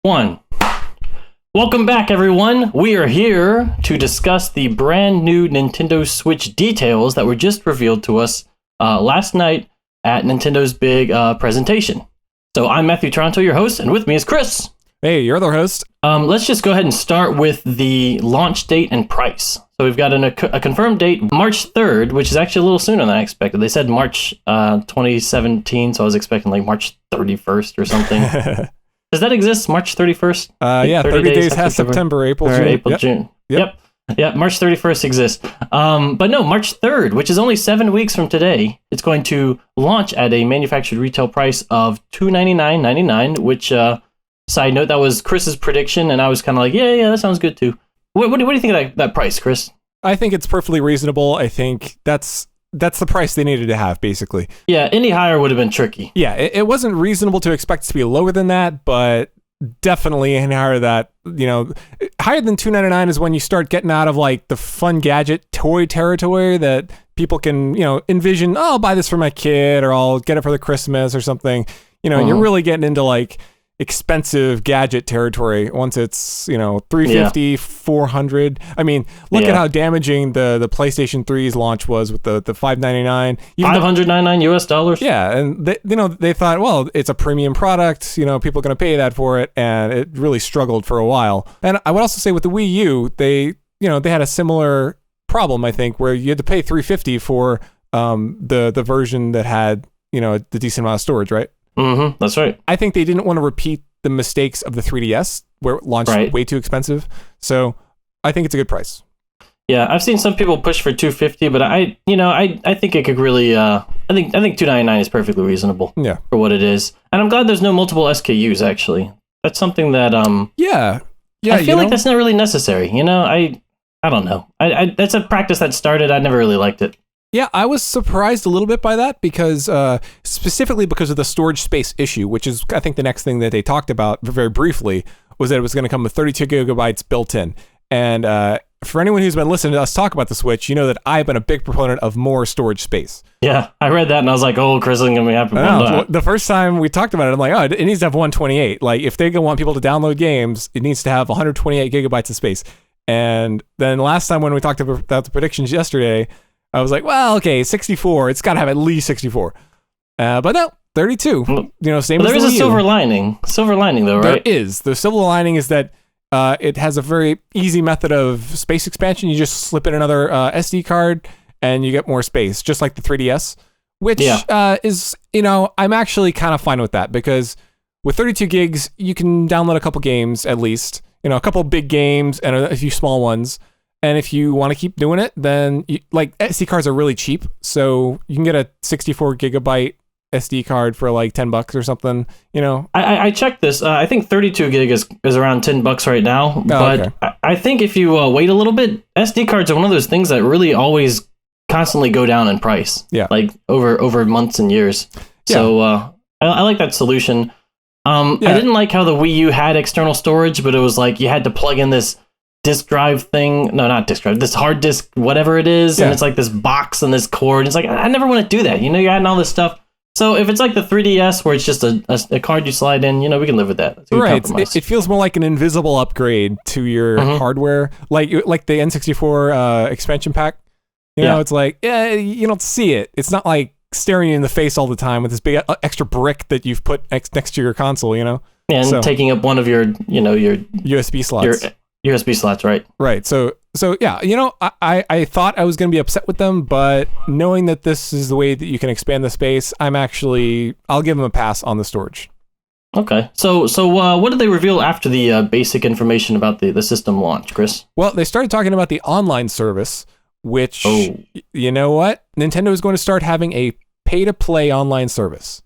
One. Welcome back, everyone. We are here to discuss the brand new Nintendo Switch details that were just revealed to us last night at Nintendo's big presentation. So I'm Matthew Taranto, your host, and with me is Chris. Hey, you're the host. Let's just go ahead and start with the launch date and price. So we've got a confirmed date, March 3rd, which is actually a little sooner than I expected. They said March 2017, so I was expecting like March 31st or something. Does that exist? March 31st? Yeah, 30 days has September, April, June. April, June. Yep. March 31st exists. But no, March 3rd, which is only 7 weeks from today, it's going to launch at a manufactured retail price of $299.99, which, side note, that was Chris's prediction, and I was kind of like, yeah, that sounds good too. What do you think of that price, Chris? I think it's perfectly reasonable. I think that's the price they needed to have, basically. Yeah, any higher would have been tricky. Yeah, it wasn't reasonable to expect it to be lower than that, but definitely any higher that, higher than $299 is when you start getting out of like the fun gadget toy territory that people can, envision, oh, I'll buy this for my kid or I'll get it for the Christmas or something. And you're really getting into like expensive gadget territory once it's $350, $400. I mean, look at how damaging the PlayStation 3's launch was with the $599, $599 US. Yeah, and they thought, well, it's a premium product, people are going to pay that for it, and it really struggled for a while. And I would also say with the Wii U, they had a similar problem, I think, where you had to pay $350 for the version that had the decent amount of storage, right? Mm-hmm, that's right. I think they didn't want to repeat the mistakes of the 3DS, where it launched way too expensive. So I think it's a good price. Yeah, I've seen some people push for $250, but I think it could really. I think $299 is perfectly reasonable. Yeah. For what it is, and I'm glad there's no multiple SKUs. Actually, that's something that Yeah. I feel like that's not really necessary. I don't know. I that's a practice that started. I never really liked it. Yeah, I was surprised a little bit by that because specifically because of the storage space issue, which is, I think, the next thing that they talked about very briefly, was that it was going to come with 32 gigabytes built in. And for anyone who's been listening to us talk about the Switch, you know that I've been a big proponent of more storage space. Yeah, I read that and I was like, oh, Chris isn't going to be happy about that. The first time we talked about it, I'm like, oh, it needs to have 128. Like, if they want people to download games, it needs to have 128 gigabytes of space. And then last time when we talked about the predictions yesterday, I was like, well, okay, 64. It's got to have at least 64. But no, 32. Same as the Wii U. There is a silver lining. Silver lining, though, right? There is. The silver lining is that it has a very easy method of space expansion. You just slip in another SD card and you get more space, just like the 3DS, which is, I'm actually kind of fine with that because with 32 gigs, you can download a couple games at least, a couple big games and a few small ones. And if you want to keep doing it, then SD cards are really cheap. So you can get a 64 gigabyte SD card for like $10 or something, I checked this. I think 32 gig is around $10 right now. But okay. I think if you wait a little bit, SD cards are one of those things that really always constantly go down in price. Yeah. Like over months and years. Yeah. So I like that solution. I didn't like how the Wii U had external storage, but it was like you had to plug in this disk drive thing. No, not disk drive. This hard disk, whatever it is. Yeah. And it's like this box and this cord. It's like, I never want to do that. You're adding all this stuff. So if it's like the 3DS where it's just a card you slide in, we can live with that. Right. It feels more like an invisible upgrade to your hardware. Like the N64 expansion pack. It's like, you don't see it. It's not like staring you in the face all the time with this big extra brick that you've put next to your console, And taking up one of your USB slots. Your USB slots, right? Right. So yeah, I thought I was going to be upset with them, but knowing that this is the way that you can expand the space, I'll give them a pass on the storage. Okay. So what did they reveal after the basic information about the system launch, Chris? Well, they started talking about the online service, which, you know what? Nintendo is going to start having a pay-to-play online service.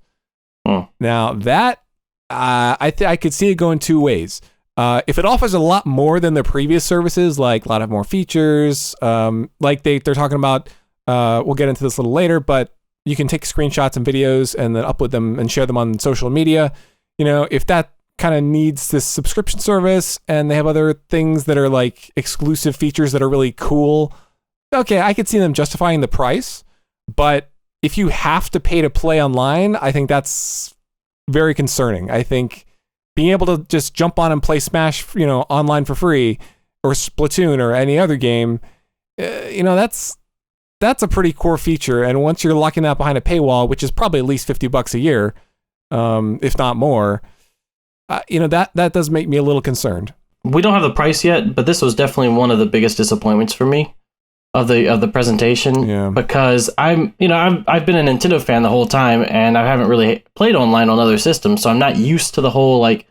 Now, that, I could see it going two ways. If it offers a lot more than the previous services, like a lot of more features, like they're talking about, we'll get into this a little later, but you can take screenshots and videos and then upload them and share them on social media. If that kind of needs this subscription service and they have other things that are like exclusive features that are really cool, okay, I could see them justifying the price. But if you have to pay to play online, I think that's very concerning. I think being able to just jump on and play Smash, online for free, or Splatoon or any other game, that's a pretty core feature. And once you're locking that behind a paywall, which is probably at least $50 a year, if not more, that does make me a little concerned. We don't have the price yet, but this was definitely one of the biggest disappointments for me of the presentation, because I've been a Nintendo fan the whole time, and I haven't really played online on other systems, so I'm not used to the whole like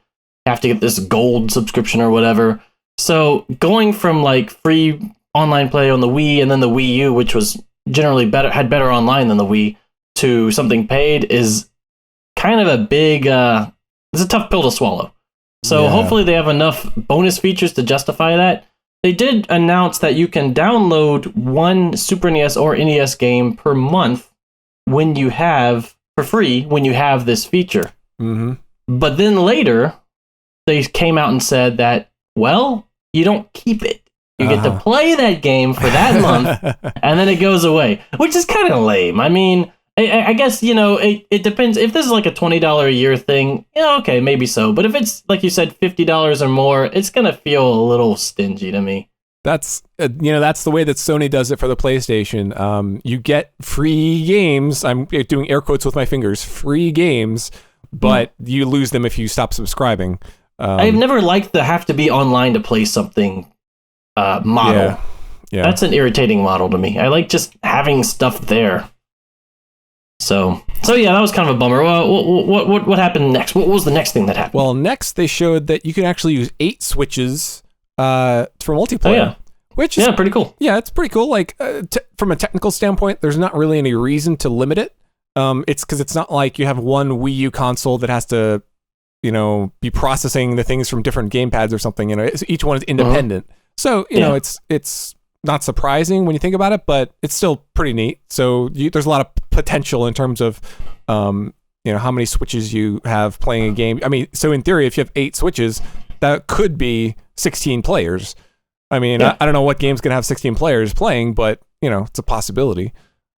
have to get this gold subscription or whatever. So going from like free online play on the Wii and then the Wii U, which was generally had better online than the Wii, to something paid is kind of a big it's a tough pill to swallow. So hopefully they have enough bonus features to justify that. They did announce that you can download one Super NES or NES game per month for free when you have this feature. Mm-hmm. But then later, they came out and said that, well, you don't keep it. You get to play that game for that month, and then it goes away, which is kind of lame. I mean, I guess, it depends. If this is like a $20 a year thing, okay, maybe so. But if it's, like you said, $50 or more, it's going to feel a little stingy to me. That's, that's the way that Sony does it for the PlayStation. You get free games. I'm doing air quotes with my fingers, free games, but you lose them if you stop subscribing. I've never liked the have to be online to play something model. Yeah. That's an irritating model to me. I like just having stuff there. So yeah, that was kind of a bummer. What happened next? What was the next thing that happened? Well, next they showed that you can actually use 8 switches for multiplayer. Oh, yeah. Which is pretty cool. Yeah, it's pretty cool. Like from a technical standpoint, there's not really any reason to limit it. It's because it's not like you have one Wii U console that has to, be processing the things from different gamepads or something. Each one is independent. So it's not surprising when you think about it, but it's still pretty neat. So there's a lot of potential in terms of, how many switches you have playing a game. I mean, so in theory, if you have 8 switches, that could be 16 players. I mean, I don't know what game's going to have 16 players playing, but, it's a possibility,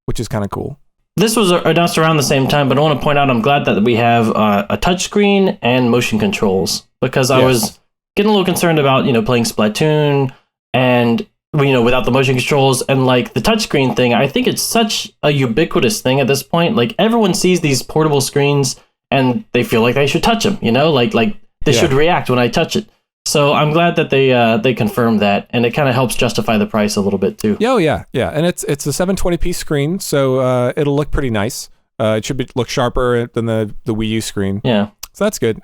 which is kind of cool. This was announced around the same time, but I want to point out I'm glad that we have a touchscreen and motion controls, because I was getting a little concerned about, playing Splatoon and, without the motion controls and like the touchscreen thing. I think it's such a ubiquitous thing at this point. Like everyone sees these portable screens and they feel like they should touch them, like they should react when I touch it. So I'm glad that they confirmed that, and it kind of helps justify the price a little bit too. Oh yeah, and it's a 720p screen, so it'll look pretty nice. It should look sharper than the Wii U screen. Yeah, so that's good.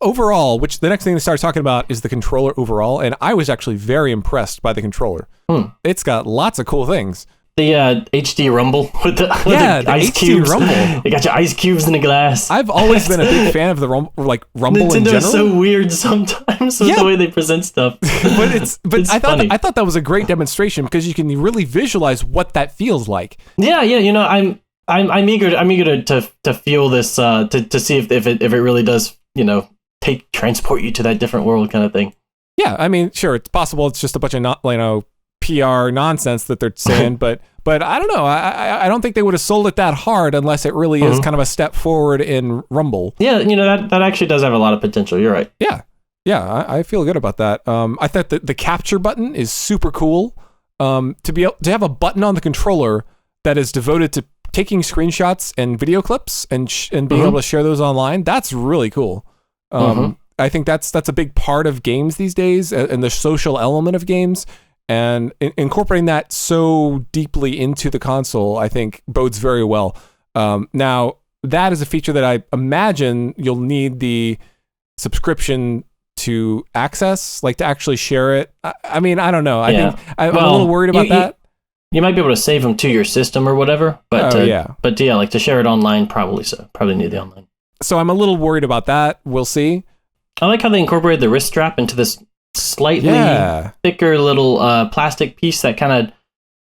Overall, which the next thing to start talking about is the controller overall, and I was actually very impressed by the controller. It's got lots of cool things. The HD rumble with the ice HD cubes. rumble. You got your ice cubes in the glass. I've always been a big fan of the rumble Nintendo in general. is so weird sometimes with the way they present stuff. but I thought that was a great demonstration because you can really visualize what that feels like. Yeah. I'm eager to feel this to see if it really does transport you to that different world kind of thing. Yeah, I mean, sure, it's possible. It's just a bunch of PR nonsense that they're saying, but I don't know. I don't think they would have sold it that hard unless it really is kind of a step forward in Rumble. Yeah, that actually does have a lot of potential. You're right. Yeah, I feel good about that. I thought that the capture button is super cool. To be able to have a button on the controller that is devoted to taking screenshots and video clips and being able to share those online, that's really cool. I think that's a big part of games these days, and the social element of games. And incorporating that so deeply into the console, I think, bodes very well. Now, that is a feature that I imagine you'll need the subscription to access, like to actually share it. I mean, I don't know. I think I'm a little worried about that. You might be able to save them to your system or whatever, but like to share it online, probably so. Probably need the online. So I'm a little worried about that. We'll see. I like how they incorporated the wrist strap into this slightly thicker little plastic piece that kind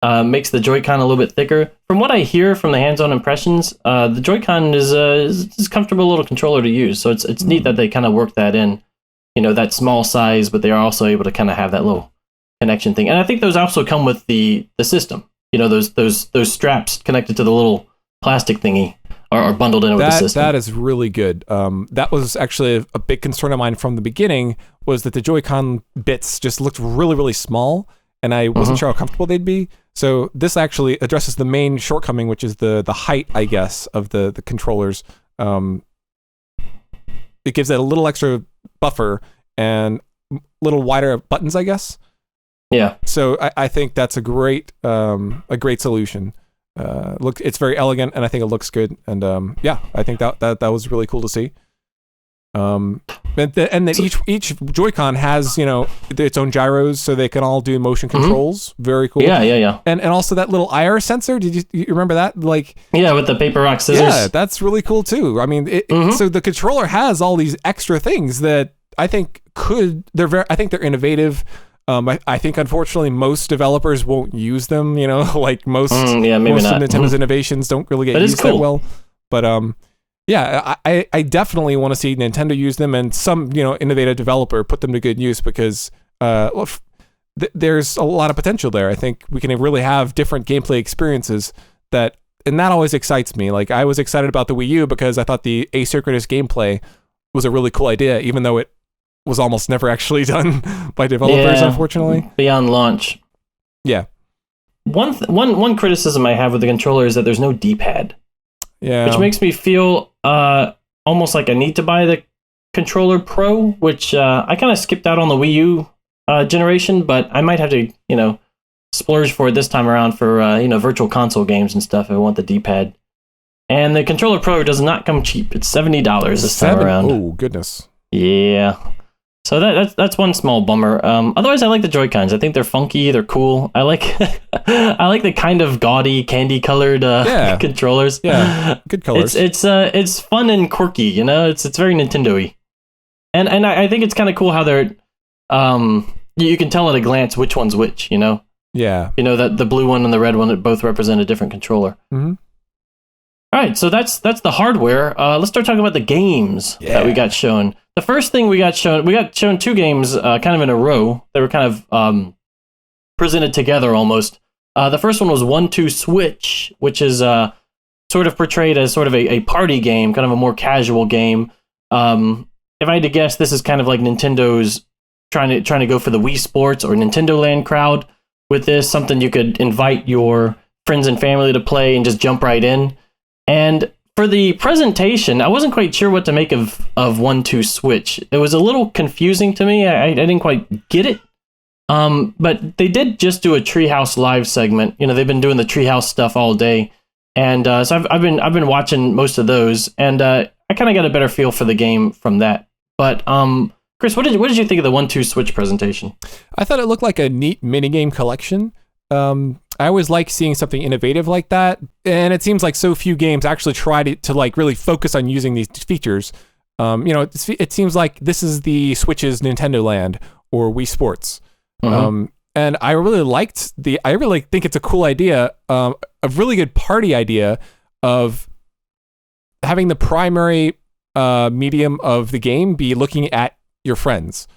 of makes the Joy-Con a little bit thicker. From what I hear from the hands-on impressions, the Joy-Con is comfortable little controller to use. So it's neat that they kind of work that in, that small size, but they are also able to kind of have that little connection thing. And I think those also come with the system. Those straps connected to the little plastic thingy. or bundled in with the system. That is really good. That was actually a big concern of mine from the beginning, was that the Joy-Con bits just looked really, really small, and I wasn't sure how comfortable they'd be. So this actually addresses the main shortcoming, which is the height, I guess, of the controllers. It gives it a little extra buffer and little wider buttons, I guess. Yeah. So I think that's a great solution. Look, it's very elegant, and I think it looks good. And I think that was really cool to see. And then each Joy-Con has its own gyros, so they can all do motion controls. Very cool. Yeah. And also that little IR sensor. Did you remember that? Like, yeah, with the paper rock scissors. Yeah, that's really cool too. I mean, so the controller has all these extra things that I think I think they're innovative. I think unfortunately most developers won't use them. Like most of Nintendo's innovations don't really get used that well. But I definitely want to see Nintendo use them, and some innovative developer put them to good use, because there's a lot of potential there. I think we can really have different gameplay experiences and that always excites me. Like, I was excited about the Wii U because I thought the asynchronous gameplay was a really cool idea, even though it was almost never actually done by developers, unfortunately. Beyond launch. Yeah. One criticism I have with the controller is that there's no D-pad. Yeah. Which makes me feel almost like I need to buy the Controller Pro, which I kind of skipped out on the Wii U generation, but I might have to, splurge for it this time around for, virtual console games and stuff if I want the D-pad. And the Controller Pro does not come cheap. It's $70 this time around. Oh, goodness. Yeah. So that's one small bummer. Otherwise, I like the Joy-Cons. I think they're funky. They're cool. I like the kind of gaudy, candy-colored controllers. Yeah, good colors. It's fun and quirky. It's very Nintendo-y. And I think it's kind of cool how they're you can tell at a glance which one's which. Yeah. That the blue one and the red one that both represent a different controller. Mm-hmm. All right, so that's the hardware. Let's start talking about the games that we got shown. The first thing we got shown two games kind of in a row. They were kind of presented together almost. The first one was 1-2 Switch, which is sort of portrayed as sort of a party game, kind of a more casual game. If I had to guess, this is kind of like Nintendo's trying to go for the Wii Sports or Nintendo Land crowd with this, something you could invite your friends and family to play and just jump right in. And for the presentation, I wasn't quite sure what to make of 1-2 Switch. It was a little confusing to me. I didn't quite get it. But they did just do a Treehouse Live segment. They've been doing the Treehouse stuff all day, and so I've been watching most of those, and I kind of got a better feel for the game from that. But Chris, what did you think of the 1-2 Switch presentation? I thought it looked like a neat minigame collection. I always like seeing something innovative like that, and it seems like so few games actually try to like really focus on using these features. It seems like this is the Switch's Nintendo Land or Wii Sports. And I really think it's a cool idea, a really good party idea of having the primary medium of the game be looking at your friends.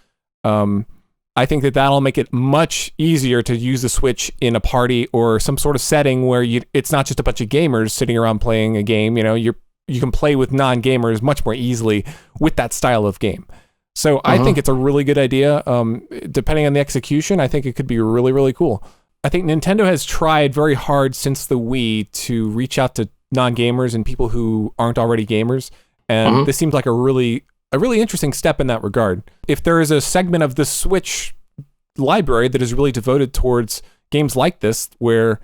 I think that'll make it much easier to use the Switch in a party or some sort of setting where it's not just a bunch of gamers sitting around playing a game. You can play with non-gamers much more easily with that style of game. So I think it's a really good idea. Depending on the execution, I think it could be really, really cool. I think Nintendo has tried very hard since the Wii to reach out to non-gamers and people who aren't already gamers. And this seems like a really interesting step in that regard. If there is a segment of the Switch library that is really devoted towards games like this, where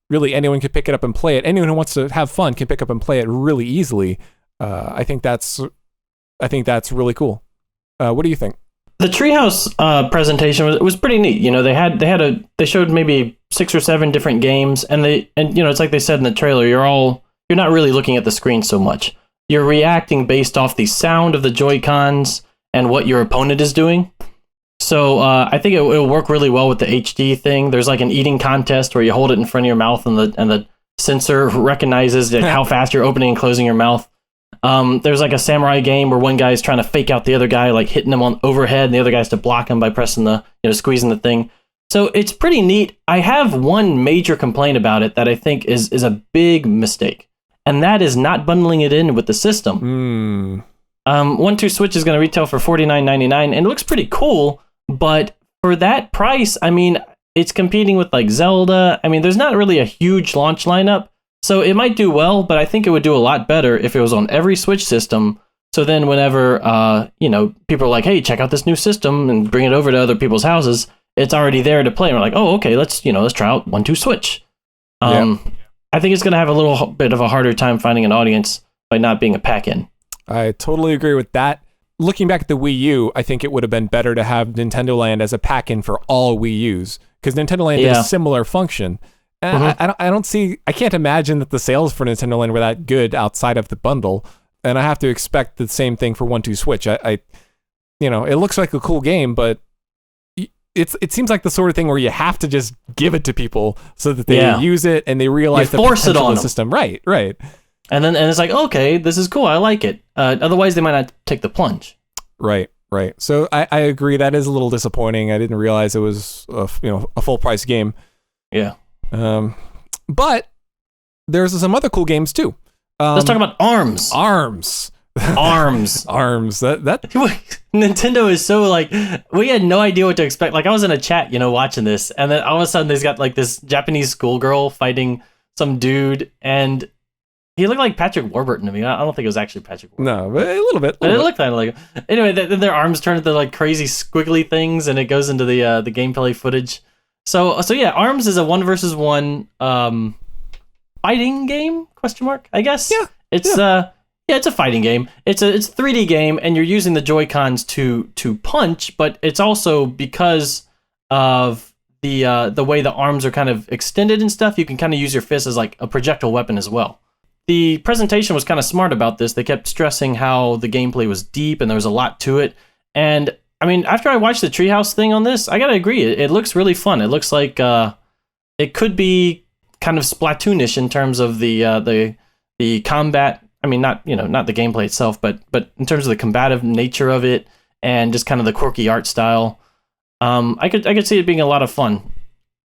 really anyone can pick it up and play it, anyone who wants to have fun can pick up and play it really easily, I think that's really cool. What do you think? The Treehouse presentation was pretty neat. They showed maybe 6 or 7 different games, and it's like they said in the trailer, you're not really looking at the screen so much. You're reacting based off the sound of the Joy-Cons and what your opponent is doing. So I think it'll work really well with the HD thing. There's like an eating contest where you hold it in front of your mouth and the sensor recognizes how fast you're opening and closing your mouth. There's like a samurai game where one guy is trying to fake out the other guy, like hitting him on overhead, and the other guy has to block him by pressing squeezing the thing. So it's pretty neat. I have one major complaint about it that I think is a big mistake. and that is not bundling it in with the system. 1-2 Switch is going to retail for $49.99, and it looks pretty cool, but for that price, I mean, it's competing with like Zelda. I mean, there's not really a huge launch lineup, so it might do well, but I think it would do a lot better if it was on every Switch system. So then whenever, people are like, hey, check out this new system and bring it over to other people's houses, it's already there to play. And we're like, oh, okay, let's try out 1-2 Switch. I think it's going to have a little bit of a harder time finding an audience by not being a pack-in. I totally agree with that. Looking back at the Wii U, I think it would have been better to have Nintendo Land as a pack-in for all Wii U's, because Nintendo Land did a similar function. I can't imagine that the sales for Nintendo Land were that good outside of the bundle, and I have to expect the same thing for 1-2 Switch. It looks like a cool game, but it seems like the sort of thing where you have to just give it to people so that they use it and they realize the potential of the system. Right. And it's like, okay, this is cool. I like it. Otherwise, they might not take the plunge. Right. So I agree. That is a little disappointing. I didn't realize it was a full price game. Yeah. But there's some other cool games too. Let's talk about ARMS. ARMS. That Nintendo is so like, we had no idea what to expect. Like, I was in a chat, watching this, and then all of a sudden they've got like this Japanese schoolgirl fighting some dude, and he looked like Patrick Warburton to me. I don't think it was actually Patrick Warburton. No, but a little bit. It looked kind of like him. Anyway, then their arms turn into like crazy squiggly things, and it goes into the gameplay footage. So yeah, ARMS is a 1v1 fighting game? ? I guess. Yeah. It's a fighting game. It's a 3D game, and you're using the Joy-Cons to punch, but it's also because of the way the arms are kind of extended and stuff. You can kind of use your fist as like a projectile weapon as well. The presentation was kind of smart about this. They kept stressing how the gameplay was deep and there was a lot to it. And I mean, after I watched the Treehouse thing on this, I gotta agree. It looks really fun. It looks like it could be kind of Splatoonish in terms of the combat. I mean, not the gameplay itself, but in terms of the combative nature of it and just kind of the quirky art style. I could see it being a lot of fun.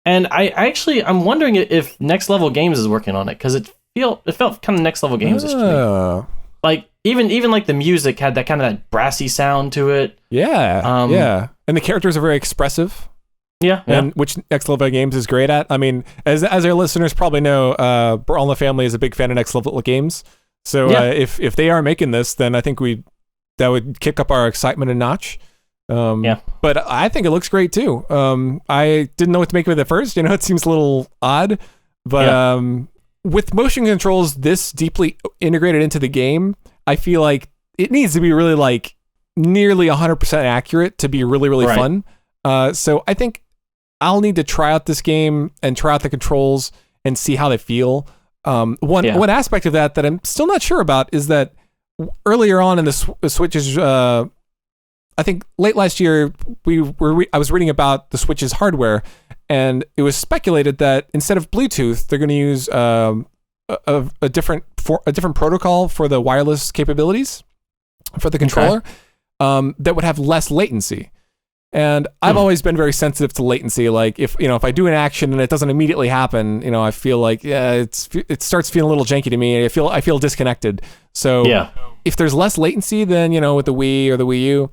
And I'm wondering if Next Level Games is working on it, because it felt kind of Next Level Games-ish to me. Like even like the music had that kind of that brassy sound to it. Yeah. And the characters are very expressive. Yeah. And which Next Level Games is great at. I mean, as our listeners probably know, Brawl in the Family is a big fan of Next Level Games. So if they are making this, then I think that would kick up our excitement a notch. But I think it looks great too. I didn't know what to make of it at first. It seems a little odd, but with motion controls this deeply integrated into the game, I feel like it needs to be really like nearly 100% accurate to be really, really fun. So I think I'll need to try out this game and try out the controls and see how they feel. One aspect of that I'm still not sure about is that earlier on in the Switch's, I think late last year, I was reading about the Switch's hardware, and it was speculated that instead of Bluetooth, they're going to use a different protocol for the wireless capabilities for the controller that would have less latency. And I've always been very sensitive to latency. Like if I do an action and it doesn't immediately happen, I feel like it starts feeling a little janky to me. I feel disconnected. So if there's less latency than with the Wii or the Wii U,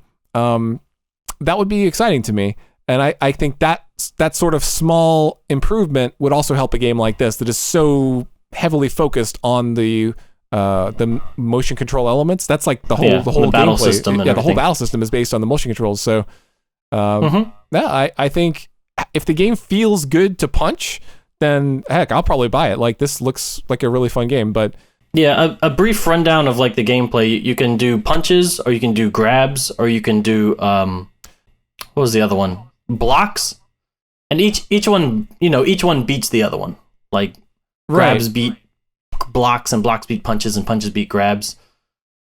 that would be exciting to me. And I think that sort of small improvement would also help a game like this that is so heavily focused on the motion control elements. That's like the whole battle gameplay. System. The whole battle system is based on the motion controls. So. I think if the game feels good to punch, then heck, I'll probably buy it. Like this looks like a really fun game, but a brief rundown of like the gameplay. You can do punches, or you can do grabs, or you can do what was the other one? Blocks, and each one beats the other one. Like grabs beat blocks, and blocks beat punches, and punches beat grabs.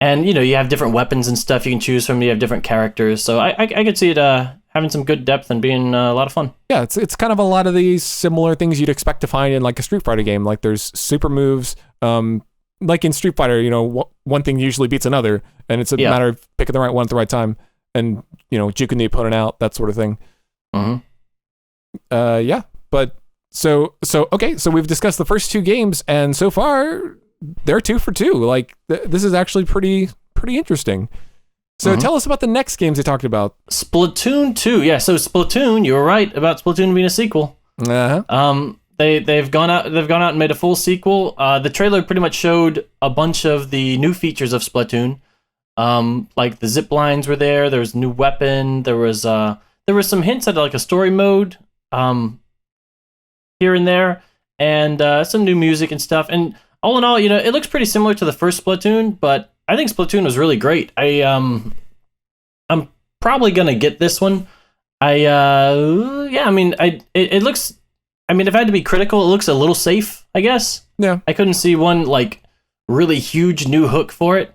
And, you have different weapons and stuff you can choose from. You have different characters. So I could see it having some good depth and being a lot of fun. Yeah, it's kind of a lot of these similar things you'd expect to find in like a Street Fighter game. Like there's super moves. Like in Street Fighter, one thing usually beats another. And it's a matter of picking the right one at the right time. And, juking the opponent out, that sort of thing. Mm-hmm. But so we've discussed the first two games. And so far, they're 2 for 2. Like this is actually pretty interesting. So tell us about the next games they talked about. Splatoon 2. Yeah, so Splatoon, you were right about Splatoon being a sequel. They've gone out and made a full sequel. The trailer pretty much showed a bunch of the new features of Splatoon. Like the zip lines were there. There was a new weapon. There was some hints at like a story mode here and there, and some new music and stuff. And all in all, it looks pretty similar to the first Splatoon, but I think Splatoon was really great. I'm probably gonna get this one. It looks. I mean, if I had to be critical, it looks a little safe, I guess. Yeah. I couldn't see one like really huge new hook for it.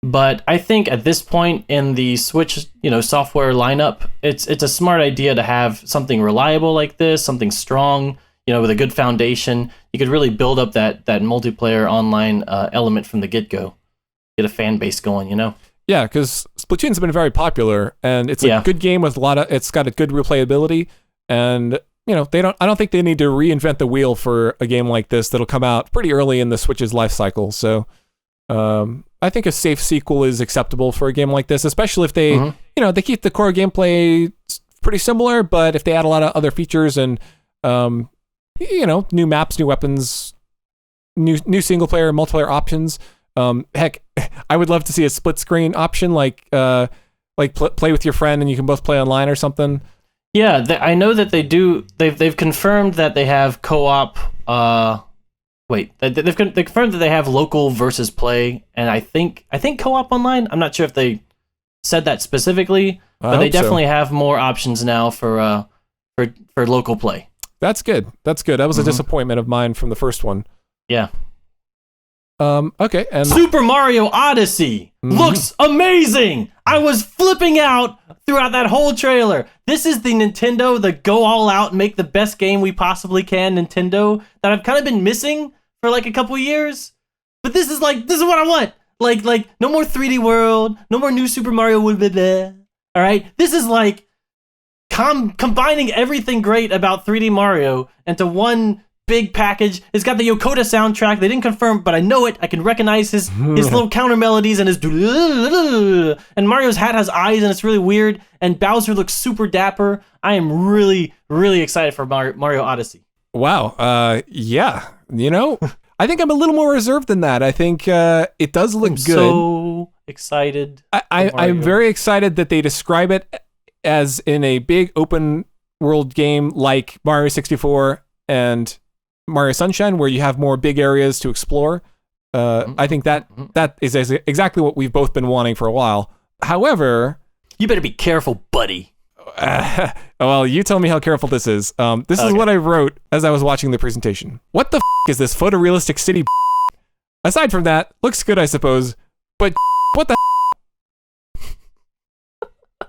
But I think at this point in the Switch, software lineup, it's a smart idea to have something reliable like this, something strong, with a good foundation. You could really build up that multiplayer online element from the get-go, get a fan base going, Yeah, because Splatoon's been very popular, and it's a good game with it's got a good replayability, and I don't think they need to reinvent the wheel for a game like this that'll come out pretty early in the Switch's life cycle. So, I think a safe sequel is acceptable for a game like this, especially if they, they keep the core gameplay pretty similar, but if they add a lot of other features and, new maps, new weapons, new single player, multiplayer options. Heck, I would love to see a split screen option, like play with your friend and you can both play online or something. Yeah, I know that they do. They've confirmed that they have co-op. They've confirmed that they have local versus play, and I think co-op online. I'm not sure if they said that specifically, but they definitely have more options now for local play. That's good. That was a disappointment of mine from the first one. Yeah. Okay. And Super Mario Odyssey looks amazing. I was flipping out throughout that whole trailer. This is the Nintendo, the go all out and make the best game we possibly can Nintendo that I've kind of been missing for like a couple years. But this is what I want. Like no more 3D World, no more new Super Mario. All right, this is like combining everything great about 3D Mario into one big package. It's got the Yokota soundtrack. They didn't confirm, but I know it. I can recognize his little counter melodies and his and Mario's hat has eyes and it's really weird. And Bowser looks super dapper. I am really, really excited for Mario Odyssey. Wow. Yeah. I think I'm a little more reserved than that. I think it does look good. So excited. I'm very excited that they describe it as in a big open world game like Mario 64 and Mario Sunshine, where you have more big areas to explore. I think that is exactly what we've both been wanting for a while. However, you better be careful, buddy. Well, you tell me how careful this is. This is what I wrote as I was watching the presentation. What the is this photorealistic city? Aside from that, looks good, I suppose. But what the?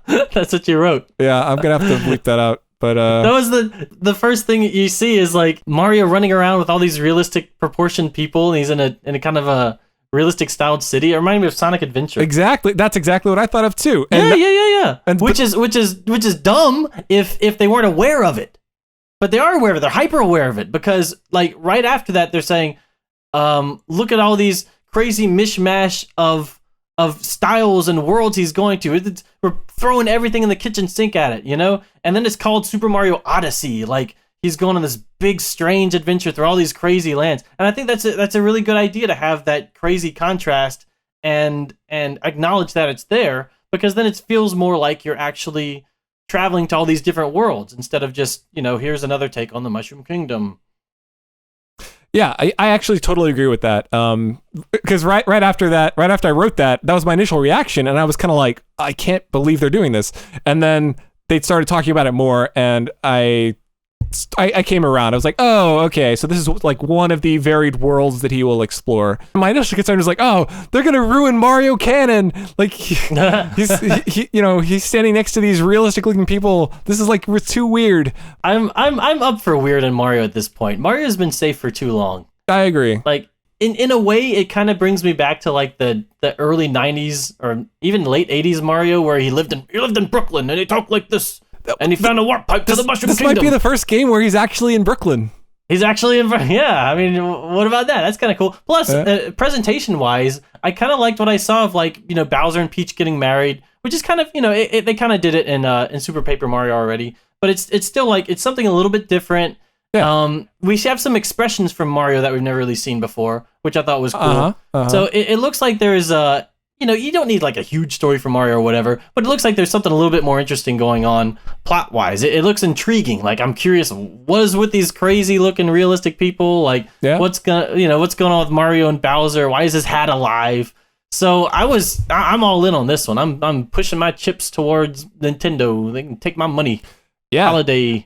That's what you wrote. Yeah, I'm gonna have to bleep that out. But that was the first thing you see is like Mario running around with all these realistic proportioned people, and he's in a kind of a realistic styled city. It reminded me of Sonic Adventure. Exactly. That's exactly what I thought of too. And yeah. And which is dumb if they weren't aware of it. But they are aware of it. They're hyper aware of it because like right after that they're saying, look at all these crazy mishmash of styles and worlds he's going to. We're throwing everything in the kitchen sink at it, And then it's called Super Mario Odyssey. Like he's going on this big strange adventure through all these crazy lands. And I think that's a really good idea to have that crazy contrast and acknowledge that it's there, because then it feels more like you're actually traveling to all these different worlds instead of just, here's another take on the Mushroom Kingdom. Yeah, I actually totally agree with that. Because right after I wrote that was my initial reaction, and I was kind of like, I can't believe they're doing this. And then they started talking about it more, and I came around. I was like, oh, okay, so this is like one of the varied worlds that he will explore. My initial concern was like, oh, they're gonna ruin Mario canon. Like he's standing next to these realistic looking people. This is like too weird. I'm up for weird in Mario at this point. Mario's been safe for too long. I agree. Like in a way, it kind of brings me back to like the early 90s or even late 80s Mario, where he lived in Brooklyn and he talked like this. And he found a warp pipe to the Mushroom Kingdom. This might be the first game where he's actually in Brooklyn. He's actually in. Yeah, I mean, what about that? That's kind of cool. Plus, presentation wise, I kind of liked what I saw of like Bowser and Peach getting married, which is kind of they kind of did it in Super Paper Mario already, but it's still like it's something a little bit different. Yeah. We have some expressions from Mario that we've never really seen before, which I thought was cool. So it looks like there's you don't need like a huge story for Mario or whatever, but it looks like there's something a little bit more interesting going on plot-wise. It looks intriguing. Like I'm curious, what is with these crazy-looking realistic people? Like, what's going on with Mario and Bowser? Why is his hat alive? So I'm all in on this one. I'm pushing my chips towards Nintendo. They can take my money. Yeah. Holiday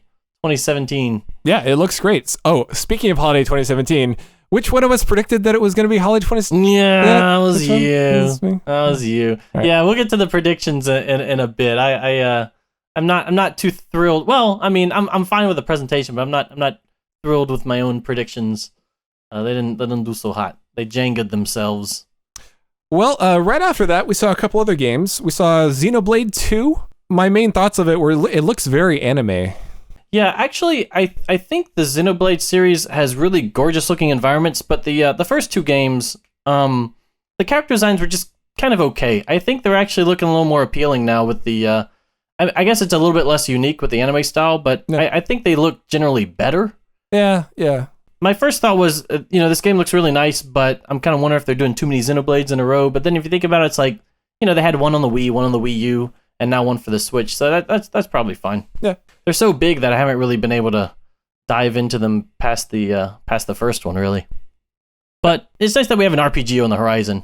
2017. Yeah, it looks great. Oh, speaking of Holiday 2017. Which one of us predicted that it was going to be Holiday 2017? Yeah, that was you. That was you. Right. Yeah, we'll get to the predictions in a bit. I'm not too thrilled. Well, I mean, I'm fine with the presentation, but I'm not thrilled with my own predictions. They didn't do so hot. They Jenga'd themselves. Well, right after that, we saw a couple other games. We saw Xenoblade 2. My main thoughts of it were it looks very anime. Yeah, actually, I think the Xenoblade series has really gorgeous looking environments, but the first two games, the character designs were just kind of okay. I think they're actually looking a little more appealing now with the. I guess it's a little bit less unique with the anime style, but I think they look generally better. Yeah. My first thought was, this game looks really nice, but I'm kind of wondering if they're doing too many Xenoblades in a row. But then if you think about it, it's like, they had one on the Wii, one on the Wii U, and now one for the Switch. So that's probably fine. Yeah. They're so big that I haven't really been able to dive into them past the first one, really. But it's nice that we have an RPG on the horizon,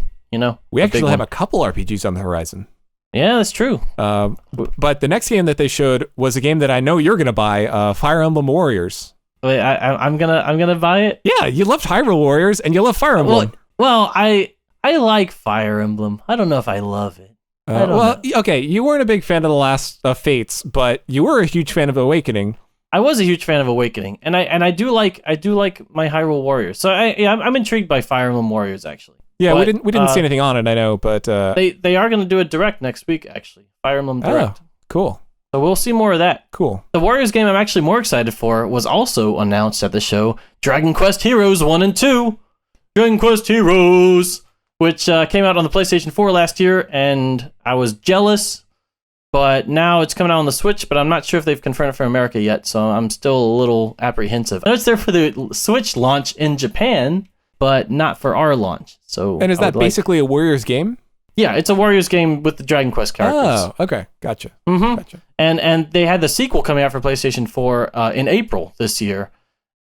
We actually have a couple RPGs on the horizon. Yeah, that's true. But the next game that they showed was a game that I know you're going to buy, Fire Emblem Warriors. Wait, I'm gonna buy it? Yeah, you loved Hyrule Warriors and you love Fire Emblem. Well, I like Fire Emblem. I don't know if I love it. Okay, you weren't a big fan of the last Fates, but you were a huge fan of Awakening. I was a huge fan of Awakening, and I do like my Hyrule Warriors. So I'm intrigued by Fire Emblem Warriors actually. Yeah, but, we didn't see anything on it, I know, but they are going to do a direct next week actually. Fire Emblem Direct. Oh, cool. So we'll see more of that. Cool. The Warriors game I'm actually more excited for was also announced at the show. Dragon Quest Heroes 1 and 2. Dragon Quest Heroes, which came out on the PlayStation 4 last year, and I was jealous, but now it's coming out on the Switch, but I'm not sure if they've confirmed it for America yet, so I'm still a little apprehensive. I know it's there for the Switch launch in Japan, but not for our launch. So, and is that basically a Warriors game? Yeah, it's a Warriors game with the Dragon Quest characters. Oh, okay. Gotcha. Mm-hmm. Gotcha. And they had the sequel coming out for PlayStation 4 in April this year.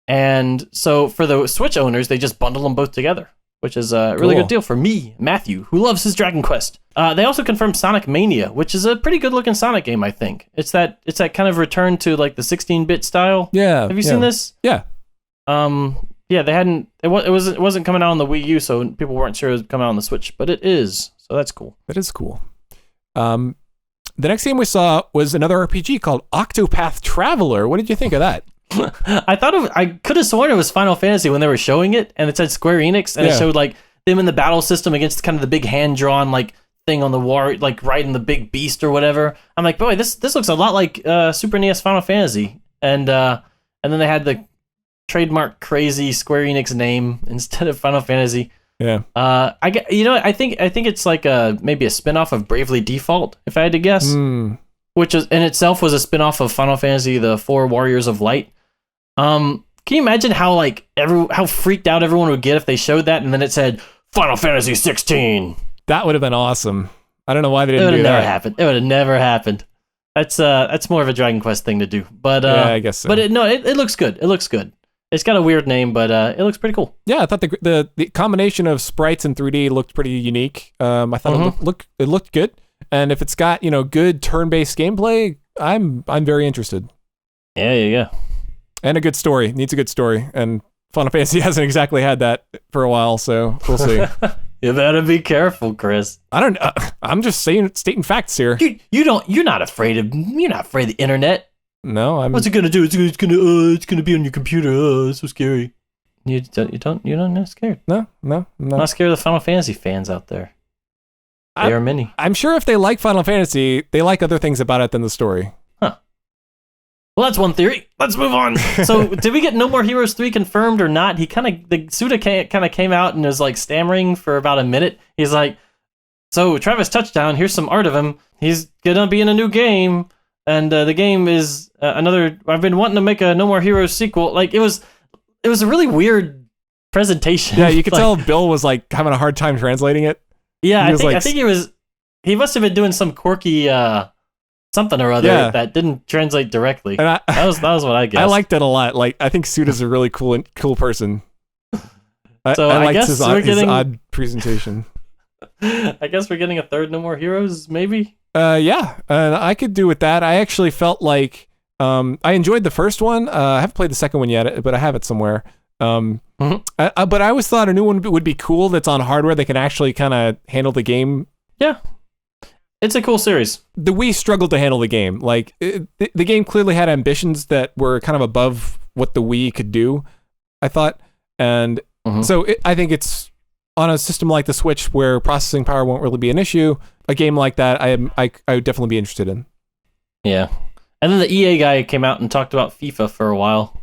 And so for the Switch owners, they just bundled them both together, which is a really good deal for me, Matthew, who loves his Dragon Quest. They also confirmed Sonic Mania, which is a pretty good-looking Sonic game, I think. It's that kind of return to like the 16-bit style. Yeah. Have you seen this? Yeah. Yeah, they hadn't. It wasn't coming out on the Wii U, so people weren't sure it was coming out on the Switch, but it is. So that's cool. That is cool. The next game we saw was another RPG called Octopath Traveler. What did you think of that? I could have sworn it was Final Fantasy when they were showing it, and it said Square Enix, and it showed like them in the battle system against kind of the big hand-drawn like thing on the war, like riding the big beast or whatever. I'm like, boy, this looks a lot like Super NES Final Fantasy, and then they had the trademark crazy Square Enix name instead of Final Fantasy. Yeah. I think it's like maybe a spin-off of Bravely Default, if I had to guess. Which is in itself was a spin-off of Final Fantasy the 4 Warriors of Light. Can you imagine how how freaked out everyone would get if they showed that and then it said Final Fantasy 16? That would have been awesome. I don't know why they didn't do that. It would have never happened. That's more of a Dragon Quest thing to do. But yeah, I guess so. But it looks good. It looks good. It's got a weird name, but it looks pretty cool. Yeah, I thought the combination of sprites and 3D looked pretty unique. I thought it looked good, and if it's got good turn-based gameplay, I'm very interested. Yeah. And a good story. Needs a good story, and Final Fantasy hasn't exactly had that for a while, so we'll see. You better be careful, Chris. I don't. I'm just stating facts here. You're not afraid of the internet. No, What's it gonna do? It's gonna be on your computer. It's so scary. You're not scared. No. I'm not scared of the Final Fantasy fans out there. There are many. I'm sure if they like Final Fantasy, they like other things about it than the story. Huh. Well, that's one theory. Let's move on. So, did we get No More Heroes 3 confirmed or not? Suda kind of came out and was like stammering for about a minute. He's like, so Travis Touchdown, here's some art of him. He's gonna be in a new game, and the game is another. I've been wanting to make a No More Heroes sequel. Like, it was a really weird presentation. Yeah, you could tell Bill was like having a hard time translating it. Yeah, I think he must have been doing some quirky something or other that didn't translate directly. And that was what I guessed. I liked it a lot. Like, I think Suda's a really cool person. I liked guess his odd presentation. I guess we're getting a third No More Heroes, maybe? Yeah, I could do with that. I actually felt like I enjoyed the first one. I haven't played the second one yet, but I have it somewhere. But I always thought a new one would be cool that's on hardware that can actually kind of handle the game. Yeah. It's a cool series. The Wii struggled to handle the game. Like, the game clearly had ambitions that were kind of above what the Wii could do, I thought. And so I think it's on a system like the Switch where processing power won't really be an issue. A game like that, I would definitely be interested in. Yeah. And then the EA guy came out and talked about FIFA for a while.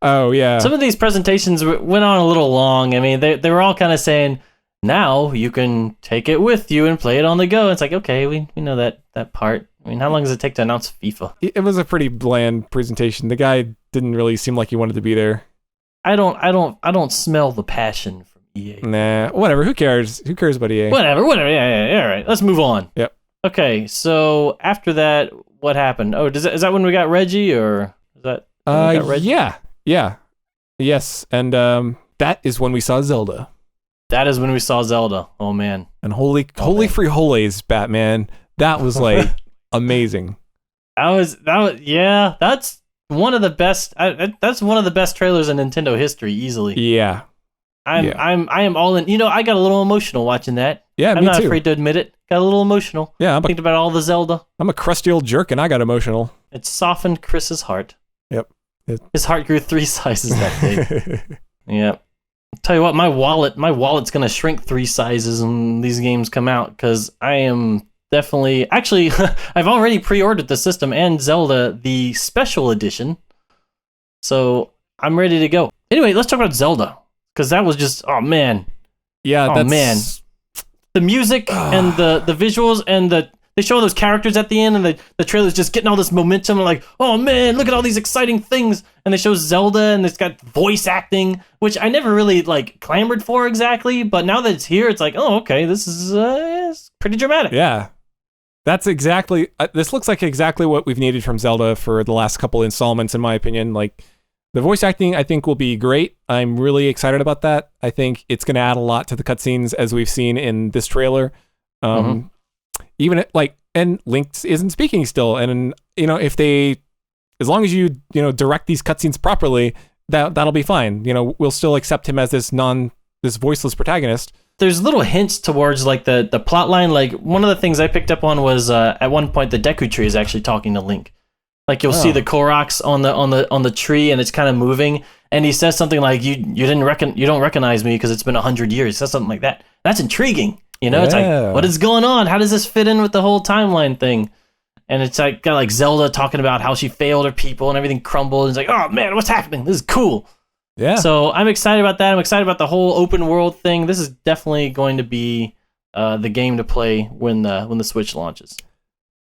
Oh, yeah. Some of these presentations went on a little long. I mean, they were all kind of saying, now you can take it with you and play it on the go. It's like, okay, we know that part. I mean, how long does it take to announce FIFA? It was a pretty bland presentation. The guy didn't really seem like he wanted to be there. I don't smell the passion from EA. Nah, whatever. Who cares? Who cares about EA? Whatever. Yeah. All right, let's move on. Yep. Okay, so after that, what happened? Oh, is that when we got Reggie, or is that? When we got Reggie? Yeah. Yes, and that is when we saw Zelda. That is when we saw Zelda. Oh man! And holy free holies, Batman. That was like amazing. That was yeah. That's one of the best. That's one of the best trailers in Nintendo history, easily. Yeah. I am all in. You know, I got a little emotional watching that. Yeah, I'm me too. not afraid to admit it. Got a little emotional. Yeah, thinking about all the Zelda. I'm a crusty old jerk, and I got emotional. It softened Chris's heart. Yep. His heart grew 3 sizes that day. Yep. I'll tell you what, my wallet's gonna shrink 3 sizes when these games come out, because I am definitely actually I've already pre-ordered the system and Zelda the special edition, so I'm ready to go. Anyway, let's talk about Zelda, because that was just man, the music and the visuals and they show those characters at the end, and the trailer's just getting all this momentum. And like, oh man, look at all these exciting things. And they show Zelda, and it's got voice acting, which I never really like clamored for exactly. But now that it's here, it's like, oh, okay, this is it's pretty dramatic. Yeah, that's exactly. This looks like exactly what we've needed from Zelda for the last couple installments, in my opinion. Like, the voice acting, I think, will be great. I'm really excited about that. I think it's going to add a lot to the cutscenes, as we've seen in this trailer. Even and Link isn't speaking still, and if they, as long as you direct these cutscenes properly, that'll be fine. We'll still accept him as this voiceless protagonist. There's little hints towards like the plot line. Like, one of the things I picked up on was at one point the Deku Tree is actually talking to Link. Like, you'll see the Koroks on the tree, and it's kind of moving, and he says something like, you don't recognize me because it's been 100 years. He says something like that. That's intriguing. It's like, what is going on? How does this fit in with the whole timeline thing? And it's like got like Zelda talking about how she failed her people and everything crumbled. And it's like, oh man, what's happening? This is cool. Yeah. So I'm excited about that. I'm excited about the whole open world thing. This is definitely going to be the game to play when the Switch launches.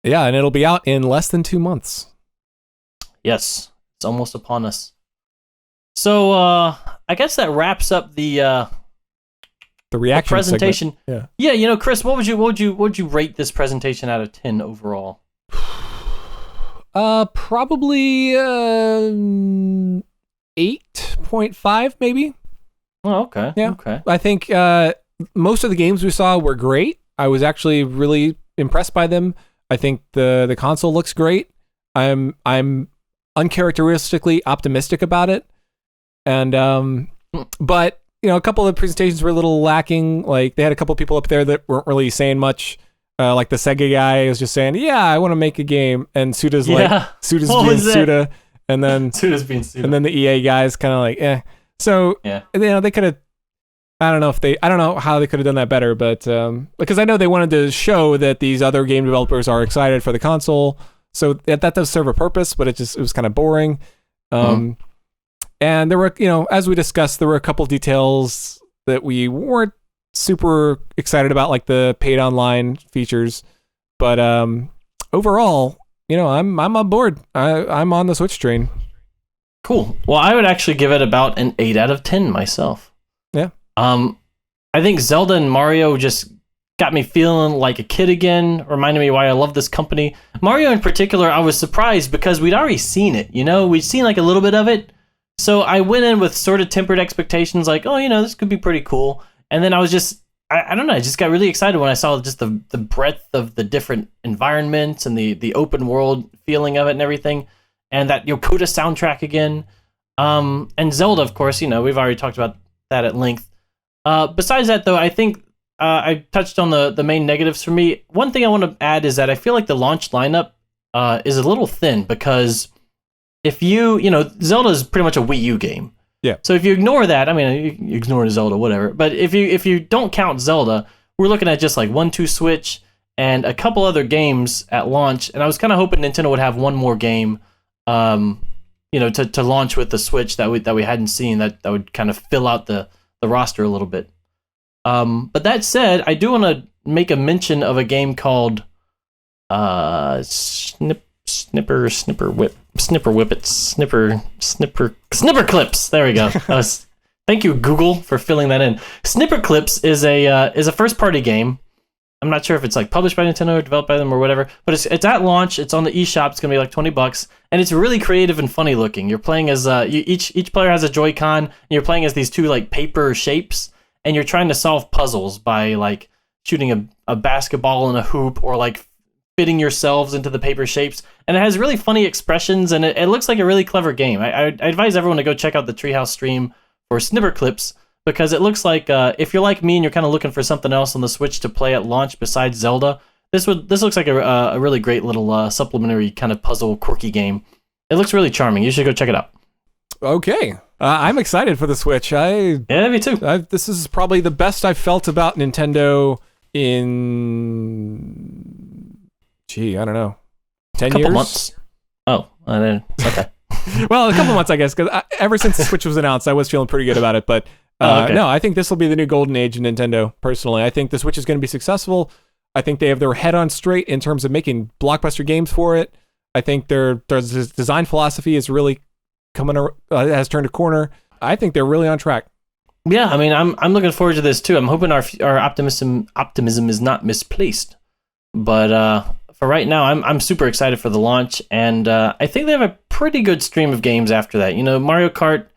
Yeah, and it'll be out in less than 2 months. Yes, it's almost upon us. So I guess that wraps up the reaction presentation. Segment. Yeah. Chris, what would you rate this presentation out of 10 overall? Probably 8.5 maybe. Oh, okay. Yeah. Okay. I think most of the games we saw were great. I was actually really impressed by them. I think the console looks great. I'm uncharacteristically optimistic about it. And but a couple of presentations were a little lacking. Like, they had a couple of people up there that weren't really saying much. Like the Sega guy was just saying, "Yeah, I want to make a game," and Suda's being Suda, and then Suda's being Suda, and then the EA guy's kind of like, "Eh." So they could have. I don't know how they could have done that better, but because I know they wanted to show that these other game developers are excited for the console, So that does serve a purpose, but it was kind of boring. And there were, as we discussed, there were a couple details that we weren't super excited about, like the paid online features. But overall, I'm on board. I'm on the Switch train. Cool. Well, I would actually give it about an 8 out of 10 myself. Yeah. I think Zelda and Mario just got me feeling like a kid again, reminded me why I love this company. Mario in particular, I was surprised because we'd already seen it, we'd seen like a little bit of it. So I went in with sort of tempered expectations, like, oh, this could be pretty cool. And then I was just, I don't know, I just got really excited when I saw just the breadth of the different environments and the open world feeling of it and everything. And that Yokota soundtrack again. And Zelda, of course, we've already talked about that at length. Besides that, though, I think I touched on the main negatives for me. One thing I want to add is that I feel like the launch lineup is a little thin because if Zelda is pretty much a Wii U game. Yeah. So if you ignore that, I mean, you ignore Zelda, whatever. But if you don't count Zelda, we're looking at just like 1-2 Switch and a couple other games at launch. And I was kind of hoping Nintendo would have one more game, to launch with the Switch that we hadn't seen that would kind of fill out the roster a little bit. But that said, I do want to make a mention of a game called Snipper Clips. There we go. Thank you, Google, for filling that in. Snipper Clips is a first party game. I'm not sure if it's like published by Nintendo or developed by them or whatever, but it's at launch. It's on the eShop. It's gonna be like $20, and it's really creative and funny looking. You're playing as each player has a Joy-Con, and you're playing as these two like paper shapes, and you're trying to solve puzzles by like shooting a basketball in a hoop or like fitting yourselves into the paper shapes. And it has really funny expressions, and it looks like a really clever game. I advise everyone to go check out the Treehouse stream for Snipper Clips, because it looks like if you're like me and you're kind of looking for something else on the Switch to play at launch besides Zelda, this looks like a really great little supplementary kind of puzzle quirky game. It looks really charming. You should go check it out. Okay. I'm excited for the Switch. Yeah, me too. This is probably the best I've felt about Nintendo in... I don't know. 10 years? A couple months. Oh, okay. Well, a couple months, I guess, because ever since the Switch was announced, I was feeling pretty good about it. But okay. No, I think this will be the new golden age in Nintendo, personally. I think the Switch is going to be successful. I think they have their head on straight in terms of making blockbuster games for it. I think their design philosophy is really has turned a corner. I think they're really on track. Yeah, I mean, I'm looking forward to this too. I'm hoping our optimism is not misplaced. But for right now, I'm super excited for the launch, and I think they have a pretty good stream of games after that. Mario Kart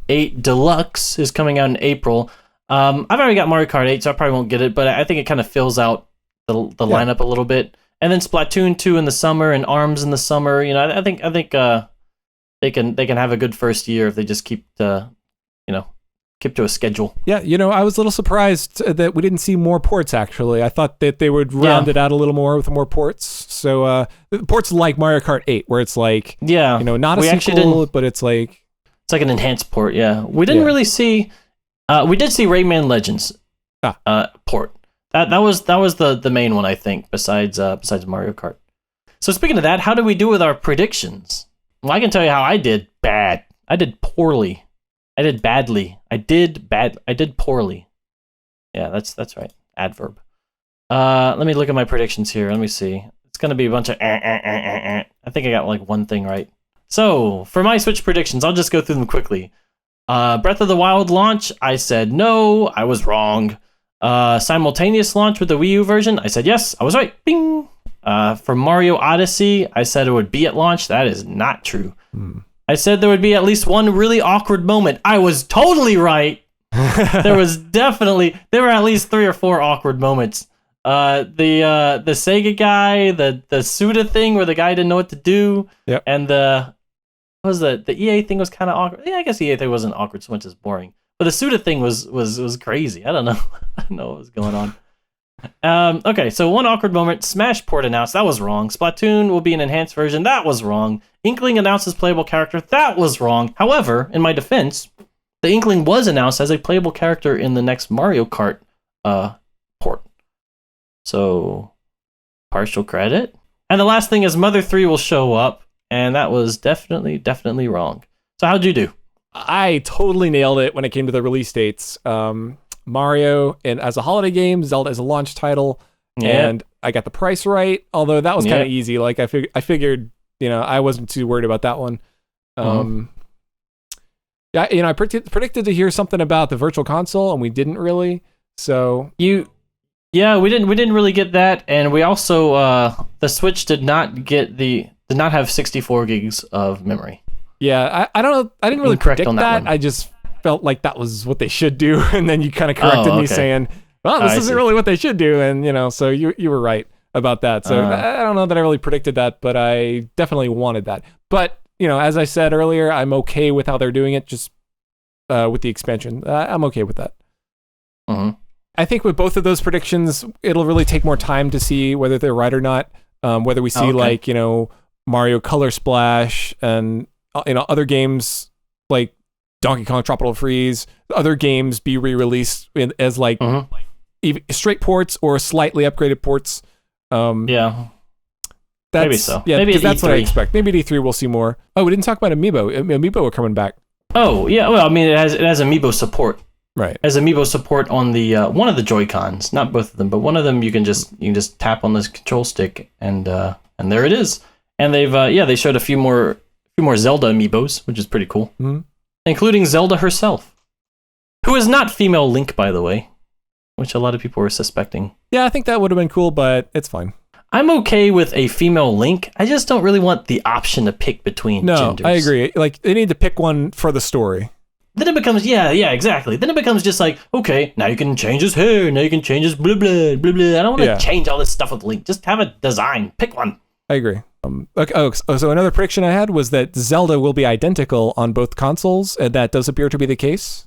8 Deluxe is coming out in April. I've already got Mario Kart 8, so I probably won't get it, but I think it kind of fills out the lineup a little bit. And then Splatoon 2 in the summer and ARMS in the summer. I think they can have a good first year if they just keep to a schedule. Yeah, I was a little surprised that we didn't see more ports, actually. I thought that they would round it out a little more with more ports. So ports like Mario Kart 8, where it's like, not a sequel, but it's like an enhanced port. Yeah, we didn't really see. We did see Rayman Legends port. That was the main one, I think, besides Mario Kart. So speaking of that, how did we do with our predictions? Well, I can tell you how I did bad. I did poorly. I did badly. I did poorly. Yeah, that's right. Adverb. Let me look at my predictions here. Let me see. It's going to be a bunch of I think I got like one thing right. So, for my Switch predictions, I'll just go through them quickly. Breath of the Wild launch, I said no, I was wrong. Simultaneous launch with the Wii U version, I said yes, I was right. Bing! For Mario Odyssey, I said it would be at launch. That is not true. I said there would be at least one really awkward moment. I was totally right. There were at least 3 or 4 awkward moments. The Sega guy, the Suda thing where the guy didn't know what to do. Yep. And the EA thing was kind of awkward. Yeah, I guess the EA thing wasn't awkward so much as boring. But the Suda thing was crazy. I don't know. I don't know what was going on. Okay, so one awkward moment. Smash port announced. That was wrong. Splatoon will be an enhanced version. That was wrong. Inkling announces playable character. That was wrong. However, in my defense, the Inkling was announced as a playable character in the next Mario Kart port. So, partial credit. And the last thing is Mother 3 will show up, and that was definitely wrong. So how'd you do? I totally nailed it when it came to the release dates. Mario and as a holiday game, Zelda as a launch title, and I got the price right. Although that was kind of easy. Like I figured, I wasn't too worried about that one. Yeah, I predicted to hear something about the Virtual Console, and we didn't really. So we didn't really get that, and we also the Switch did not have 64 gigs of memory. Yeah, I don't know. I didn't really predict that. I just felt like that was what they should do, and then you kind of corrected me saying, "Well, this isn't really what they should do," and so you were right about that. So I don't know that I really predicted that, but I definitely wanted that. But as I said earlier, I'm okay with how they're doing it. Just with the expansion, I'm okay with that. I think with both of those predictions, it'll really take more time to see whether they're right or not. Whether we see Mario Color Splash and other games like Donkey Kong Tropical Freeze, other games be re-released as even straight ports or slightly upgraded ports. Maybe so. Yeah, maybe that's what I expect. Maybe at E3 we'll see more. Oh, we didn't talk about Amiibo. Amiibo are coming back. Oh yeah, well I mean it has Amiibo support. Right. As Amiibo support on the one of the Joy-Cons, not both of them, but one of them you can just tap on this control stick and there it is. And they showed a few more Zelda Amiibos, which is pretty cool, including Zelda herself, who is not female Link, by the way, which a lot of people were suspecting. Yeah, I think that would have been cool, but it's fine. I'm okay with a female Link. I just don't really want the option to pick between genders. No, I agree. Like they need to pick one for the story. Then it becomes, exactly. Then it becomes just like, okay, now you can change his hair, now you can change his blah, blah, blah, blah. I don't want to change all this stuff with Link. Just have a design. Pick one. I agree. So another prediction I had was that Zelda will be identical on both consoles, and that does appear to be the case.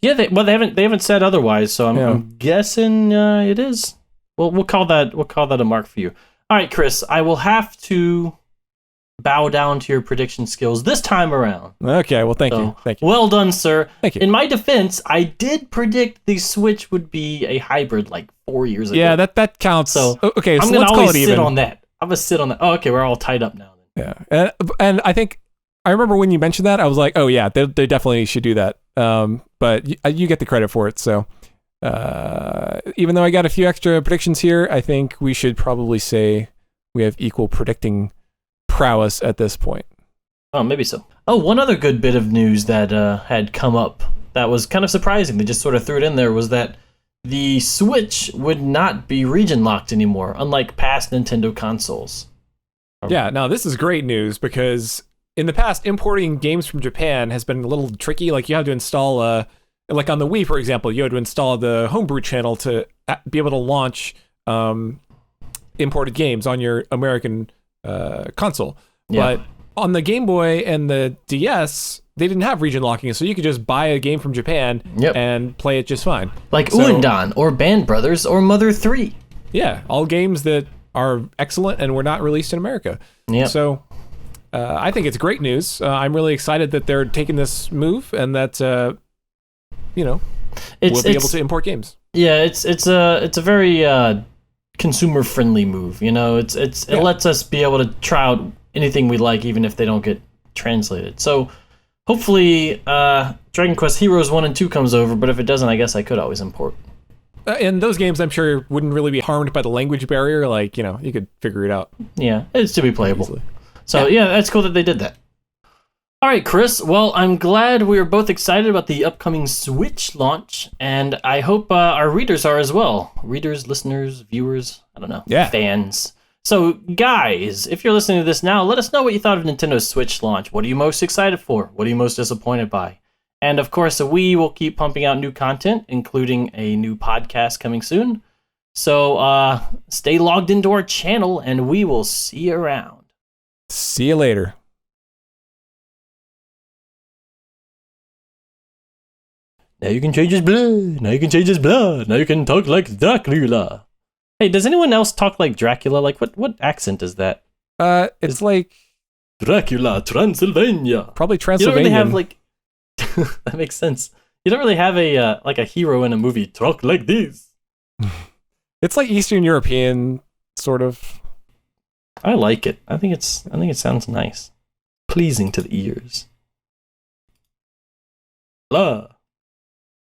Yeah, they haven't said otherwise, so I'm guessing it is. Well, we'll call that a mark for you. All right, Chris, I will have to bow down to your prediction skills this time around. Okay, well, thank you. Well done, sir. Thank you. In my defense, I did predict the Switch would be a hybrid like 4 years ago. Yeah, that counts. So okay, so I'm gonna let's always call it even. sit on that. I'm gonna sit on that. Oh, okay, we're all tied up now. Then. Yeah, and I think I remember when you mentioned that, I was like, oh yeah, they definitely should do that. But you get the credit for it. So even though I got a few extra predictions here, I think we should probably say we have equal predicting prowess at this point. Oh, maybe so. Oh, one other good bit of news that had come up that was kind of surprising. They just sort of threw it in there was that the Switch would not be region locked anymore, unlike past Nintendo consoles. Yeah, now this is great news because in the past, importing games from Japan has been a little tricky. Like you have to install like on the Wii, for example, you had to install the homebrew channel to be able to launch imported games on your American console. Yeah. But on the Game Boy and the DS, they didn't have region locking, so you could just buy a game from Japan and play it just fine. Like Uundan or Band Brothers or Mother 3. Yeah, all games that are excellent and were not released in America. Yeah. So I think it's great news. I'm really excited that they're taking this move and that we'll be able to import games. Yeah, it's a very consumer friendly move. It lets us be able to try out anything we like, even if they don't get translated. So hopefully Dragon Quest Heroes 1 and 2 comes over, but if it doesn't, I guess I could always import. And those games, I'm sure, wouldn't really be harmed by the language barrier. Like, you could figure it out. Yeah, it's to be playable. Easily. So yeah, that's cool that they did that. All right, Chris. Well, I'm glad we are both excited about the upcoming Switch launch, and I hope our readers are as well. Readers, listeners, viewers, I don't know, fans. So, guys, if you're listening to this now, let us know what you thought of Nintendo's Switch launch. What are you most excited for? What are you most disappointed by? And, of course, we will keep pumping out new content, including a new podcast coming soon. So, stay logged into our channel, and we will see you around. See you later. Now you can change his blood. Now you can change his blood. Now you can talk like Dracula. Hey, does anyone else talk like Dracula? Like, what accent is that? It's like Dracula, Transylvania. Probably Transylvania. You don't really have like that makes sense. You don't really have a like a hero in a movie talk like this. It's like Eastern European, sort of. I like it. I think it sounds nice. Pleasing to the ears. Love.